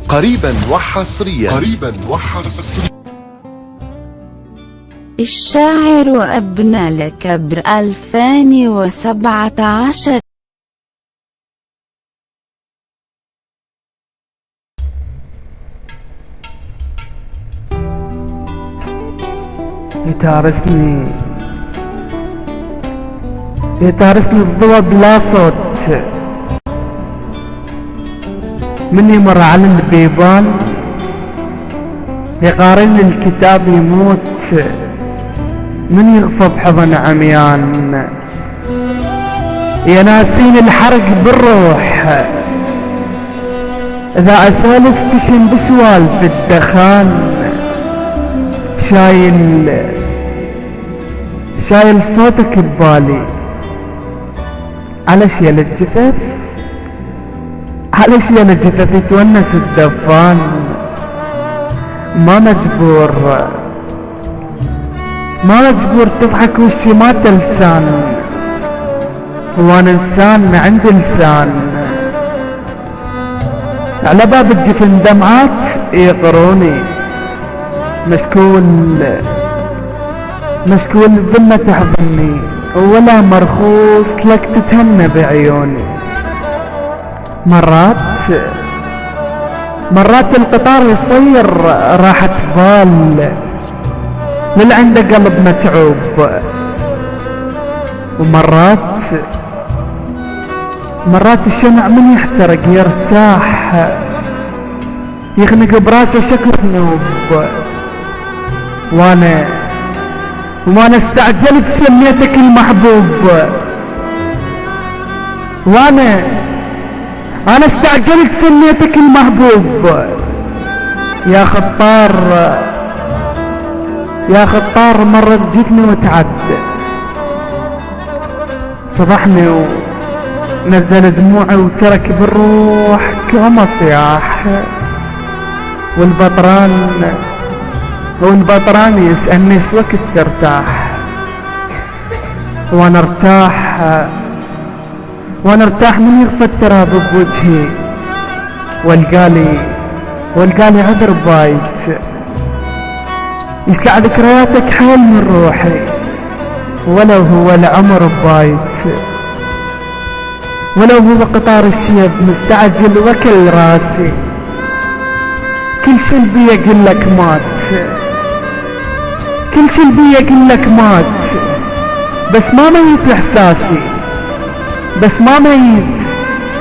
قريبا وحصريا. الشاعر أبنى الكبر 2017. يتارسني الضوء بلا صوت، من يمر على البيبان يقارن الكتاب يموت، من يغفى بحضن عميان يناسين الحرق بالروح، إذا أسولف تشن بسوالف الدخان، شايل صوتك ببالي. على شيل الجفاف يتونس الدفان، ما مجبور تضحك وشي ما تلسان، وانا انسان عندي لسان. على باب الجفن دمعات يقروني، مشكول الذمة تحضني، ولا مرخوص لك تتهنى بعيوني. مرات القطار يصير راحة بال للي عنده قلب متعوب، ومرات الشمع من يحترق يرتاح، يخنق براسه شكل ذنوب. وانا استعجلت سميتك المحبوب، انا استعجلت سميتك المحبوب. يا خطار مرت جفني وتعد، فضحني ونزل دموعي وترك بالروح كما صياح. والبطران يسألني شو وقت ترتاح، وانا ارتاح من يغفى التراب بوجهي، والقالي عذر بايت. يسلع ذكرياتك حيل من روحي، ولو هو العمر بايت، ولو هو قطار الشيب مستعجل وكل راسي. كل شي البي يقول لك مات، بس ما ميت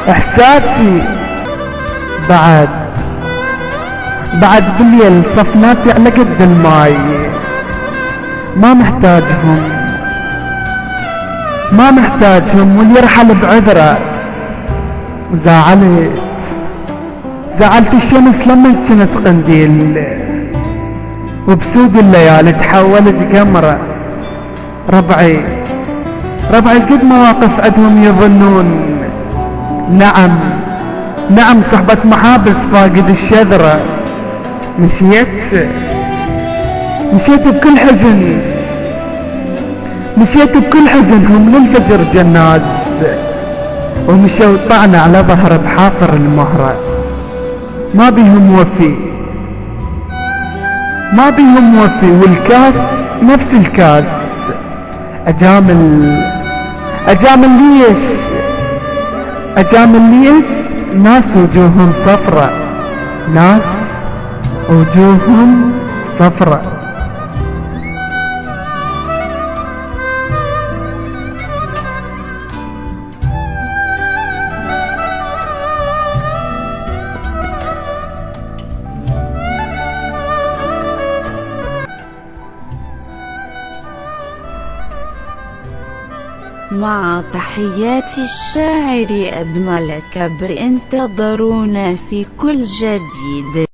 احساسي. بعد بالليل صفناتي على قد الماي، ما محتاجهم واللي يرحل بعذره. زعلت الشمس لما كانت قنديل، وبسود الليالي تحولت قمرة. ربعي قد مواقف عدهم يظنون، نعم صحبة محابس فاقد الشذرة. مشيت بكل حزن، هم للفجر جناز، ومشوا طعنا على ظهر بحافر المهرة. ما بيهم وفي، والكاس نفس الكاس. أجامل ليش ناس وجوههم صفرة. مع تحيات الشاعر أبنى الكبر، انتظرونا في كل جديد.